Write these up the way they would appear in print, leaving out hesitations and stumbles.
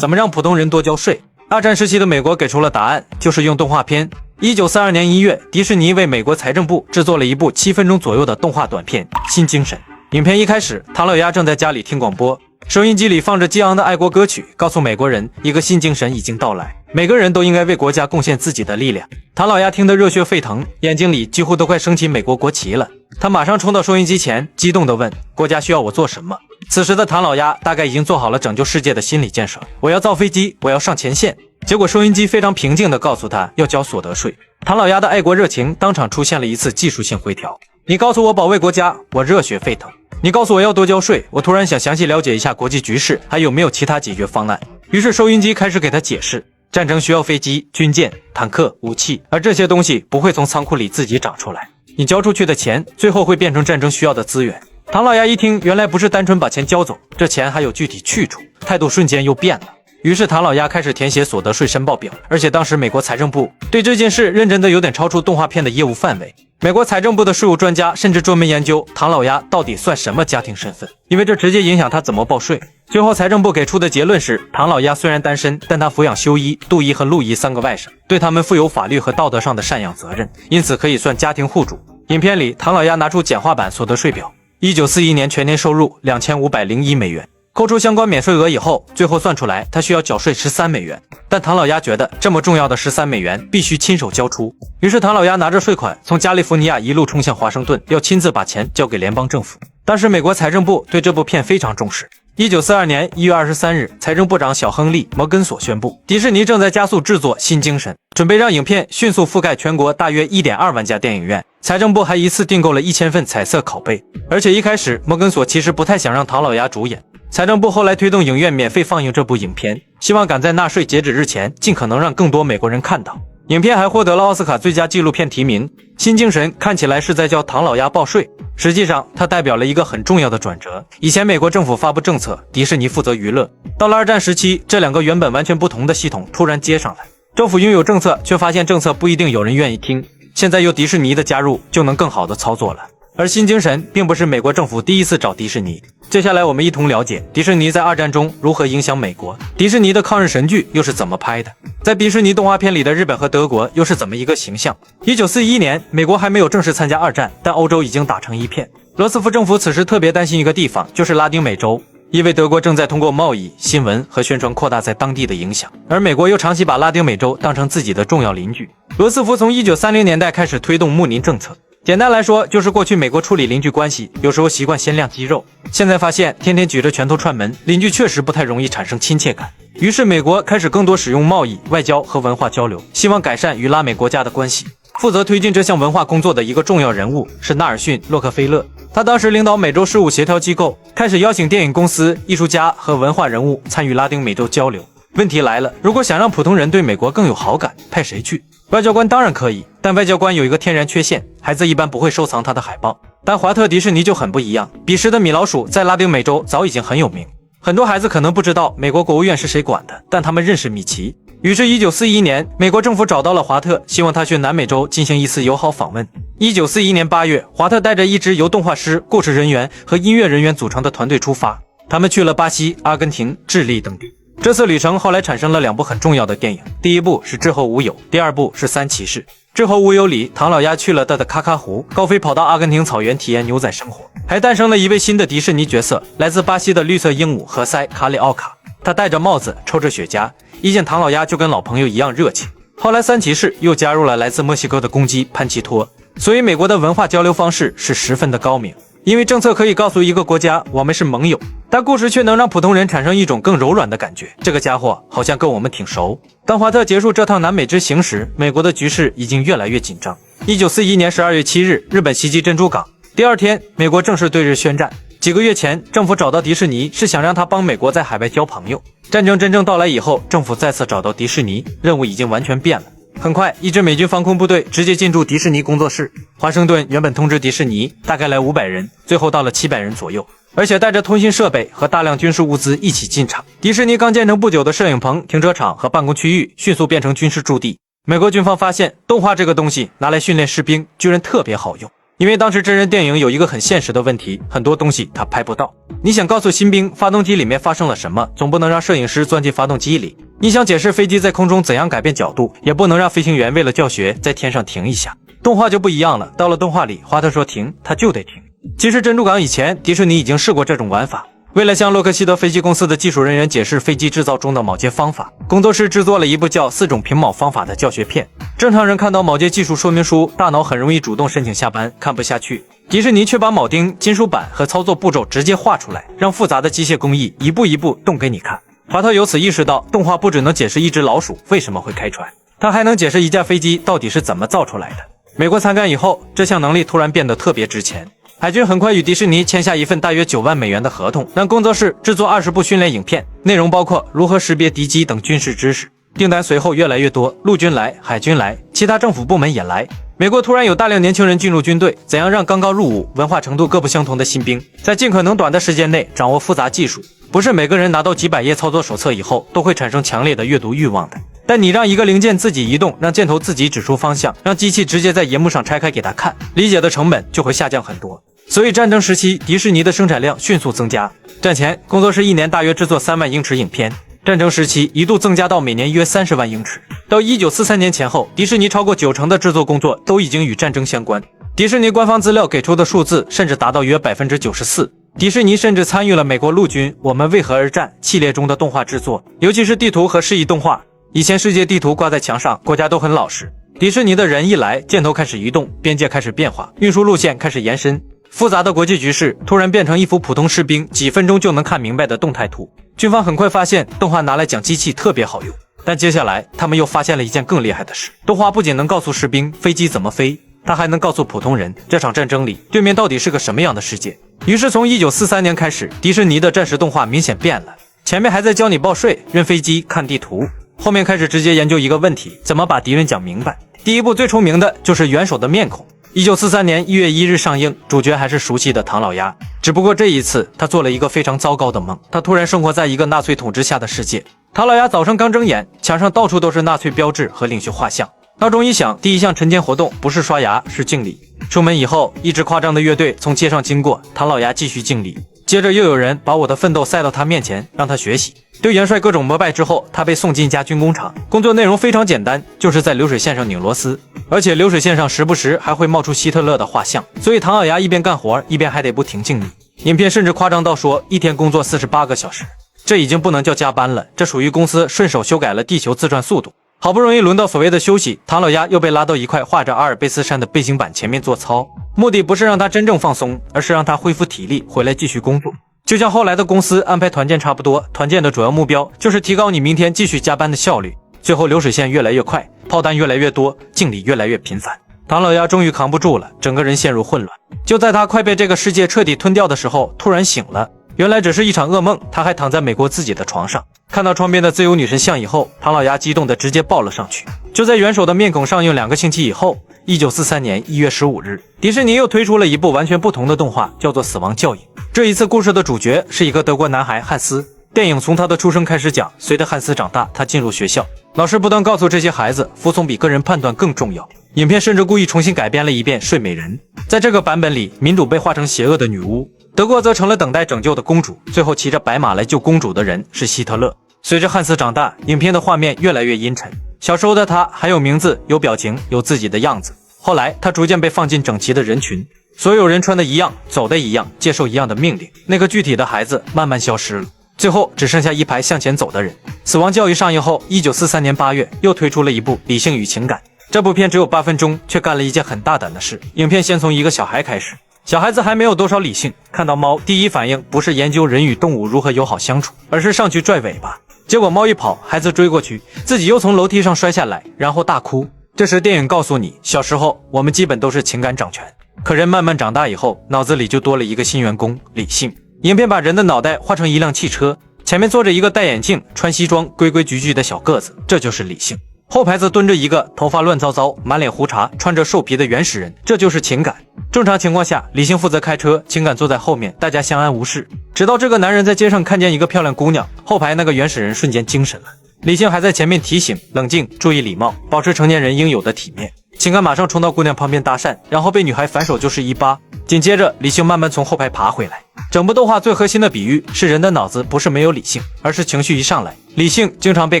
怎么让普通人多交税？二战时期的美国给出了答案，就是用动画片。1942年1月，迪士尼为美国财政部制作了一部7分钟左右的动画短片《新精神》。影片一开始，唐老鸭正在家里听广播，收音机里放着激昂的爱国歌曲，告诉美国人一个新精神已经到来，每个人都应该为国家贡献自己的力量。唐老鸭听得热血沸腾，眼睛里几乎都快升起美国国旗了。他马上冲到收音机前，激动地问：国家需要我做什么？此时的唐老鸭大概已经做好了拯救世界的心理建设，我要造飞机，我要上前线。结果收音机非常平静地告诉他要交所得税。唐老鸭的爱国热情当场出现了一次技术性回调。你告诉我保卫国家，我热血沸腾；你告诉我要多交税，我突然想详细了解一下国际局势，还有没有其他解决方案。于是收音机开始给他解释，战争需要飞机、军舰、坦克、武器，而这些东西不会从仓库里自己长出来，你交出去的钱最后会变成战争需要的资源。唐老鸭一听，原来不是单纯把钱交走，这钱还有具体去处，态度瞬间又变了。于是唐老鸭开始填写所得税申报表，而且当时美国财政部对这件事认真的有点超出动画片的业务范围。美国财政部的税务专家甚至专门研究唐老鸭到底算什么家庭身份，因为这直接影响他怎么报税。最后财政部给出的结论是，唐老鸭虽然单身，但他抚养修一、杜一和陆一3个外甥，对他们负有法律和道德上的赡养责任，因此可以算家庭户主。影片里唐老鸭拿出简化版所得税表，1941年全年收入2501美元，扣除相关免税额以后，最后算出来他需要缴税13美元。但唐老鸭觉得这么重要的13美元必须亲手交出，于是唐老鸭拿着税款从加利福尼亚一路冲向华盛顿，要亲自把钱交给联邦政府。当时美国财政部对这部片非常重视。1942年1月23日，财政部长小亨利·摩根索宣布，迪士尼正在加速制作《新精神》，准备让影片迅速覆盖全国大约 1.2 万家电影院。财政部还一次订购了1000份彩色拷贝。而且一开始摩根索其实不太想让唐老鸭主演，财政部后来推动影院免费放映这部影片，希望赶在纳税截止日前尽可能让更多美国人看到。影片还获得了奥斯卡最佳纪录片提名。新精神看起来是在教唐老鸭报税，实际上它代表了一个很重要的转折。以前美国政府发布政策，迪士尼负责娱乐，到了二战时期，这两个原本完全不同的系统突然接上来，政府拥有政策，却发现政策不一定有人愿意听，现在有迪士尼的加入，就能更好的操作了。而新精神并不是美国政府第一次找迪士尼，接下来我们一同了解迪士尼在二战中如何影响美国，迪士尼的抗日神剧又是怎么拍的，在迪士尼动画片里的日本和德国又是怎么一个形象。1941年，美国还没有正式参加二战，但欧洲已经打成一片。罗斯福政府此时特别担心一个地方，就是拉丁美洲，因为德国正在通过贸易、新闻和宣传扩大在当地的影响，而美国又长期把拉丁美洲当成自己的重要邻居。罗斯福从1930年代开始推动睦邻政策，简单来说，就是过去美国处理邻居关系，有时候习惯先亮肌肉，现在发现天天举着拳头串门，邻居确实不太容易产生亲切感。于是美国开始更多使用贸易、外交和文化交流，希望改善与拉美国家的关系。负责推进这项文化工作的一个重要人物是纳尔逊·洛克菲勒，他当时领导美洲事务协调机构，开始邀请电影公司、艺术家和文化人物参与拉丁美洲交流。问题来了，如果想让普通人对美国更有好感，派谁去？外交官当然可以，但外交官有一个天然缺陷，孩子一般不会收藏他的海报。但华特迪士尼就很不一样，彼时的米老鼠在拉丁美洲早已经很有名，很多孩子可能不知道美国国务院是谁管的，但他们认识米奇。于是1941年，美国政府找到了华特，希望他去南美洲进行一次友好访问。1941年8月，华特带着一支由动画师、故事人员和音乐人员组成的团队出发，他们去了巴西、阿根廷、智利等地。这次旅程后来产生了2部很重要的电影，第一部是《之后无有》，第二部是《三骑士》。《之后无有》里，唐老鸭去了的卡卡湖，高飞跑到阿根廷草原体验牛仔生活，还诞生了一位新的迪士尼角色，来自巴西的绿色鹦鹉何塞·卡里奥卡。他戴着帽子，抽着雪茄，一见唐老鸭就跟老朋友一样热情。后来三骑士又加入了来自墨西哥的公鸡潘奇托，所以美国的文化交流方式是十分的高明。因为政策可以告诉一个国家我们是盟友，但故事却能让普通人产生一种更柔软的感觉，这个家伙好像跟我们挺熟。当华特结束这趟南美之行时，美国的局势已经越来越紧张。1941年12月7日，日本袭击珍珠港，第二天美国正式对日宣战。几个月前，政府找到迪士尼是想让他帮美国在海外交朋友。战争真正到来以后，政府再次找到迪士尼，任务已经完全变了。很快，一支美军防空部队直接进驻迪士尼工作室。华盛顿原本通知迪士尼大概来500人，最后到了700人左右，而且带着通信设备和大量军事物资一起进场。迪士尼刚建成不久的摄影棚、停车场和办公区域迅速变成军事驻地。美国军方发现动画这个东西拿来训练士兵居然特别好用，因为当时真人电影有一个很现实的问题，很多东西它拍不到。你想告诉新兵发动机里面发生了什么，总不能让摄影师钻进发动机里；你想解释飞机在空中怎样改变角度，也不能让飞行员为了教学在天上停一下。动画就不一样了，到了动画里，华特说停，他就得停。其实珍珠港以前，迪士尼已经试过这种玩法。为了向洛克希德飞机公司的技术人员解释飞机制造中的铆接方法，工作室制作了一部叫《4种平铆方法》的教学片。正常人看到铆接技术说明书，大脑很容易主动申请下班，看不下去。迪士尼却把铆钉、金属板和操作步骤直接画出来，让复杂的机械工艺一步一步动给你看。华特由此意识到，动画不只能解释一只老鼠为什么会开船，它还能解释一架飞机到底是怎么造出来的。美国参战以后，这项能力突然变得特别值钱。海军很快与迪士尼签下一份大约9万美元的合同，让工作室制作20部训练影片，内容包括如何识别敌机等军事知识。订单随后越来越多，陆军来，海军来，其他政府部门也来。美国突然有大量年轻人进入军队，怎样让刚刚入伍、文化程度各不相同的新兵，在尽可能短的时间内掌握复杂技术？不是每个人拿到几百页操作手册以后都会产生强烈的阅读欲望的。但你让一个零件自己移动，让箭头自己指出方向，让机器直接在荧幕上拆开给他看，理解的成本就会下降很多。所以战争时期，迪士尼的生产量迅速增加。战前，工作室一年大约制作3万英尺影片，战争时期一度增加到每年约30万英尺。到1943年前后，迪士尼超过90%的制作工作都已经与战争相关。迪士尼官方资料给出的数字甚至达到约94%。迪士尼甚至参与了美国陆军《我们为何而战》系列中的动画制作，尤其是地图和示意动画。以前世界地图挂在墙上，国家都很老实。迪士尼的人一来，箭头开始移动，边界开始变化，运输路线开始延伸，复杂的国际局势突然变成一幅普通士兵几分钟就能看明白的动态图。军方很快发现动画拿来讲机器特别好用，但接下来他们又发现了一件更厉害的事：动画不仅能告诉士兵飞机怎么飞，它还能告诉普通人这场战争里对面到底是个什么样的世界。于是从1943年开始，迪士尼的战时动画明显变了，前面还在教你报税、认飞机、看地图，后面开始直接研究一个问题：怎么把敌人讲明白。第一部最出名的就是元首的面孔。1943年1月1日上映，主角还是熟悉的唐老鸭，只不过这一次他做了一个非常糟糕的梦，他突然生活在一个纳粹统治下的世界。唐老鸭早上刚睁眼，墙上到处都是纳粹标志和领袖画像。闹钟一响，第一项晨间活动不是刷牙，是敬礼。出门以后，一支夸张的乐队从街上经过，唐老鸭继续敬礼。接着又有人把我的奋斗塞到他面前，让他学习。对元帅各种膜拜之后，他被送进一家军工厂，工作内容非常简单，就是在流水线上拧螺丝，而且流水线上时不时还会冒出希特勒的画像，所以唐老鸭一边干活一边还得不停敬礼。影片甚至夸张到说一天工作48个小时，这已经不能叫加班了，这属于公司顺手修改了地球自转速度。好不容易轮到所谓的休息，唐老鸭又被拉到一块画着阿尔卑斯山的背景板前面做操，目的不是让他真正放松，而是让他恢复体力回来继续工作。就像后来的公司安排团建差不多，团建的主要目标就是提高你明天继续加班的效率。最后流水线越来越快，炮弹越来越多，敬礼越来越频繁。唐老鸭终于扛不住了，整个人陷入混乱。就在他快被这个世界彻底吞掉的时候，突然醒了，原来只是一场噩梦。他还躺在美国自己的床上，看到窗边的自由女神像以后，唐老鸭激动的直接抱了上去。就在元首的面孔上映2个星期以后，1943年1月15日，迪士尼又推出了一部完全不同的动画，叫做《死亡教育》。这一次故事的主角是一个德国男孩汉斯，电影从他的出生开始讲，随着汉斯长大，他进入学校，老师不断告诉这些孩子，服从比个人判断更重要。影片甚至故意重新改编了一遍睡美人，在这个版本里，民主被画成邪恶的女巫，德国则成了等待拯救的公主，最后骑着白马来救公主的人是希特勒。随着汉斯长大，影片的画面越来越阴沉，小时候的他还有名字，有表情，有自己的样子。后来他逐渐被放进整齐的人群，所有人穿的一样，走的一样，接受一样的命令，那个具体的孩子慢慢消失了，最后只剩下一排向前走的人。死亡教育上映后，1943年8月又推出了一部《理性与情感》。这部片只有8分钟，却干了一件很大胆的事。影片先从一个小孩开始，小孩子还没有多少理性，看到猫第一反应不是研究人与动物如何友好相处，而是上去拽尾巴。结果猫一跑，孩子追过去，自己又从楼梯上摔下来，然后大哭。这时电影告诉你，小时候我们基本都是情感掌权，可人慢慢长大以后，脑子里就多了一个新员工，理性。影片把人的脑袋画成一辆汽车，前面坐着一个戴眼镜、穿西装、规规矩矩的小个子，这就是理性。后排则蹲着一个头发乱糟糟、满脸胡茬、穿着兽皮的原始人，这就是情感。正常情况下，理性负责开车，情感坐在后面，大家相安无事。直到这个男人在街上看见一个漂亮姑娘，后排那个原始人瞬间精神了。理性还在前面提醒冷静，注意礼貌，保持成年人应有的体面。情感马上冲到姑娘旁边搭讪，然后被女孩反手就是一巴。紧接着，李信慢慢从后排爬回来。整部动画最核心的比喻是人的脑子不是没有理性，而是情绪一上来，理性经常被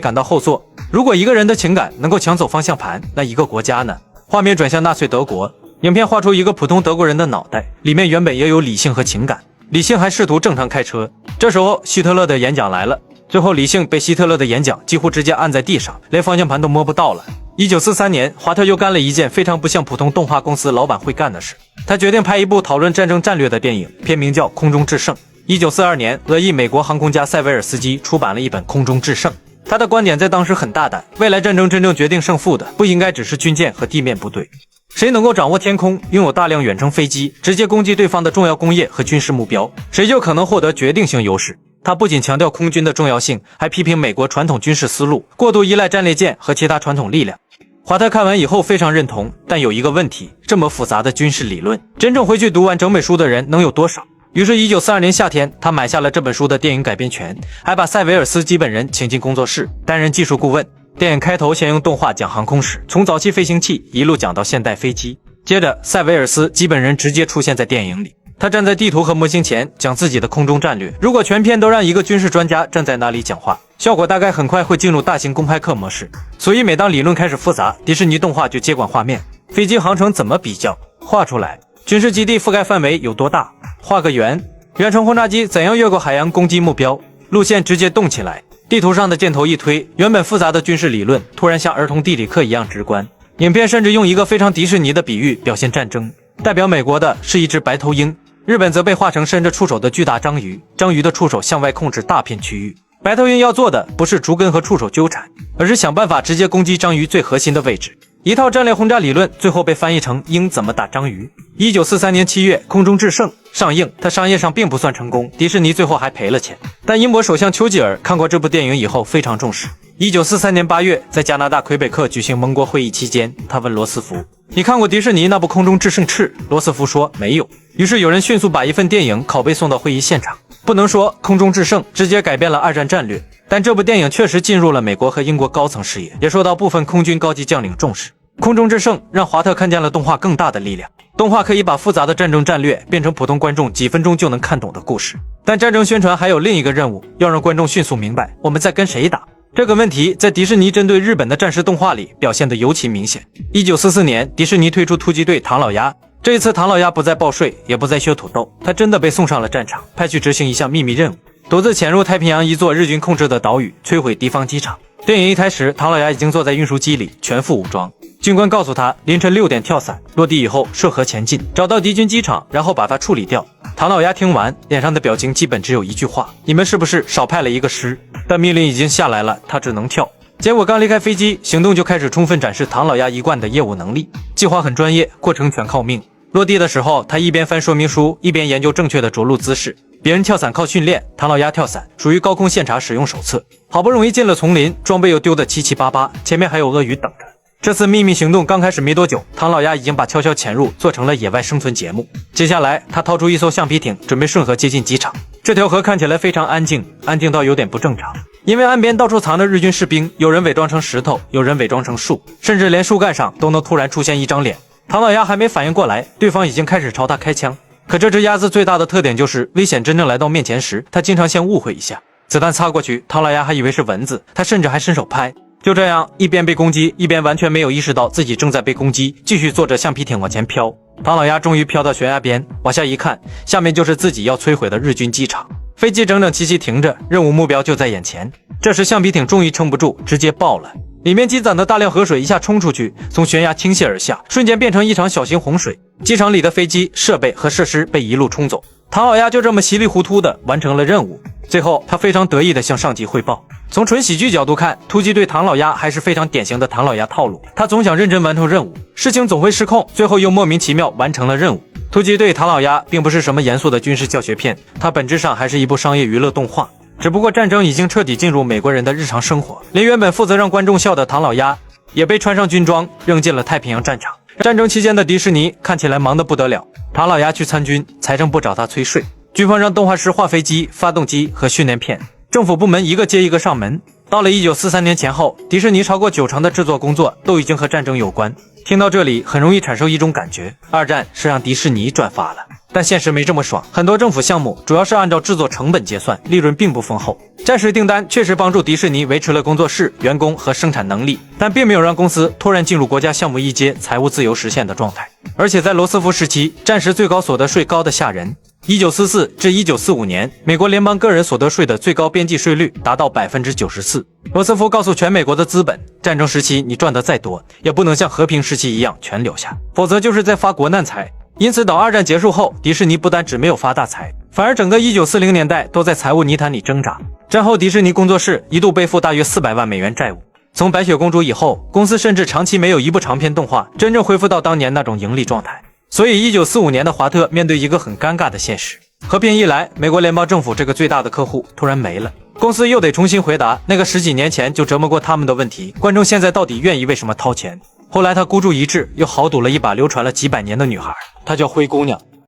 赶到后座。如果一个人的情感能够抢走方向盘，那一个国家呢？画面转向纳粹德国，影片画出一个普通德国人的脑袋，里面原本也有理性和情感。理性还试图正常开车，这时候希特勒的演讲来了。最后，理性被希特勒的演讲几乎直接按在地上，连方向盘都摸不到了。1943年，华特又干了一件非常不像普通动画公司老板会干的事，他决定拍一部讨论战争战略的电影，片名叫《空中制胜》。1942年，俄裔美国航空家塞维尔斯基出版了一本《空中制胜》，他的观点在当时很大胆，未来战争真正决定胜负的不应该只是军舰和地面部队，谁能够掌握天空，拥有大量远程飞机，直接攻击对方的重要工业和军事目标，谁就可能获得决定性优势。他不仅强调空军的重要性，还批评美国传统军事思路，过度依赖战列舰和其他传统力量。华特看完以后非常认同，但有一个问题，这么复杂的军事理论，真正回去读完整本书的人能有多少？于是1942年夏天，他买下了这本书的电影改编权，还把塞维尔斯基本人请进工作室，担任技术顾问。电影开头先用动画讲航空史，从早期飞行器一路讲到现代飞机。接着，塞维尔斯基本人直接出现在电影里，他站在地图和模型前讲自己的空中战略。如果全片都让一个军事专家站在那里讲话，效果大概很快会进入大型公派课模式。所以每当理论开始复杂，迪士尼动画就接管画面。飞机航程怎么比较？画出来。军事基地覆盖范围有多大？画个圆。远程轰炸机怎样越过海洋攻击目标？路线直接动起来。地图上的箭头一推，原本复杂的军事理论突然像儿童地理课一样直观。影片甚至用一个非常迪士尼的比喻表现战争，代表美国的是一只白头鹰，日本则被画成伸着触手的巨大章鱼，章鱼的触手向外控制大片区域。白头鹰要做的不是竹根和触手纠缠，而是想办法直接攻击章鱼最核心的位置。一套战略轰炸理论最后被翻译成鹰怎么打章鱼。1943年7月，《空中制胜》上映，它商业上并不算成功，迪士尼最后还赔了钱。但英国首相丘吉尔看过这部电影以后非常重视。1943年8月，在加拿大魁北克举行盟国会议期间，他问罗斯福：“你看过迪士尼那部《空中制胜2》？”罗斯福说：“没有。”于是有人迅速把一份电影拷贝送到会议现场。不能说《空中制胜》直接改变了二战战略，但这部电影确实进入了美国和英国高层视野，也受到部分空军高级将领重视。《空中制胜》让华特看见了动画更大的力量，动画可以把复杂的战争战略变成普通观众几分钟就能看懂的故事。但战争宣传还有另一个任务，要让观众迅速明白我们在跟谁打。这个问题在迪士尼针对日本的战时动画里表现得尤其明显。1944年，迪士尼推出突击队唐老鸭，这一次唐老鸭不再报税，也不再削土豆，他真的被送上了战场，派去执行一项秘密任务，独自潜入太平洋一座日军控制的岛屿，摧毁敌方机场。电影一开始，唐老鸭已经坐在运输机里，全副武装。军官告诉他，凌晨6点跳伞，落地以后涉河前进，找到敌军机场，然后把它处理掉。唐老鸭听完，脸上的表情基本只有一句话：你们是不是少派了一个师？但命令已经下来了，他只能跳。结果刚离开飞机，行动就开始充分展示唐老鸭一贯的业务能力，计划很专业，过程全靠命。落地的时候，他一边翻说明书，一边研究正确的着陆姿势。别人跳伞靠训练，唐老鸭跳伞属于高空现查使用手册。好不容易进了丛林，装备又丢得七七八八，前面还有鳄鱼等着。这次秘密行动刚开始没多久，唐老鸭已经把悄悄潜入做成了野外生存节目。接下来，他掏出一艘橡皮艇，准备顺河接近机场。这条河看起来非常安静，安静到有点不正常，因为岸边到处藏着日军士兵，有人伪装成石头，有人伪装成树，甚至连树干上都能突然出现一张脸。唐老鸭还没反应过来，对方已经开始朝他开枪。可这只鸭子最大的特点就是危险真正来到面前时，它经常先误会一下，子弹擦过去，唐老鸭还以为是蚊子，它甚至还伸手拍。就这样，一边被攻击，一边完全没有意识到自己正在被攻击，继续坐着橡皮艇往前飘。唐老鸭终于飘到悬崖边，往下一看，下面就是自己要摧毁的日军机场。飞机整整齐齐停着，任务目标就在眼前。这时橡皮艇终于撑不住，直接爆了。里面积攒的大量河水一下冲出去，从悬崖倾泻而下，瞬间变成一场小型洪水。机场里的飞机、设备和设施被一路冲走。唐老鸭就这么稀里糊涂地完成了任务。最后，他非常得意地向上级汇报。从纯喜剧角度看，突击队唐老鸭还是非常典型的唐老鸭套路。他总想认真完成任务，事情总会失控，最后又莫名其妙完成了任务。突击队唐老鸭并不是什么严肃的军事教学片，它本质上还是一部商业娱乐动画。只不过战争已经彻底进入美国人的日常生活，连原本负责让观众笑的唐老鸭也被穿上军装扔进了太平洋战场。战争期间的迪士尼看起来忙得不得了，唐老鸭去参军，财政部找他催税，军方让动画师画飞机、发动机和训练片，政府部门一个接一个上门。到了1943年前后，迪士尼超过90%的制作工作都已经和战争有关。听到这里，很容易产生一种感觉，二战是让迪士尼赚发了。但现实没这么爽，很多政府项目主要是按照制作成本结算，利润并不丰厚。战时订单确实帮助迪士尼维持了工作室、员工和生产能力，但并没有让公司突然进入国家项目一阶财务自由实现的状态。而且在罗斯福时期，战时最高所得税高得吓人。1944至1945年，美国联邦个人所得税的最高边际税率达到 94%。罗斯福告诉全美国的资本，战争时期你赚得再多，也不能像和平时期一样全留下，否则就是在发国难财。因此，等二战结束后，迪士尼不单只没有发大财，反而整个1940年代都在财务泥潭里挣扎。战后，迪士尼工作室一度背负大约400万美元债务。从白雪公主以后，公司甚至长期没有一部长篇动画真正恢复到当年那种盈利状态。所以1945年的华特面对一个很尴尬的现实，和平一来，美国联邦政府这个最大的客户突然没了，公司又得重新回答那个10几年前就折磨过他们的问题：观众现在到底愿意为什么掏钱？后来他孤注一掷，又豪赌了一把流传了几百年的女孩，她叫灰姑娘。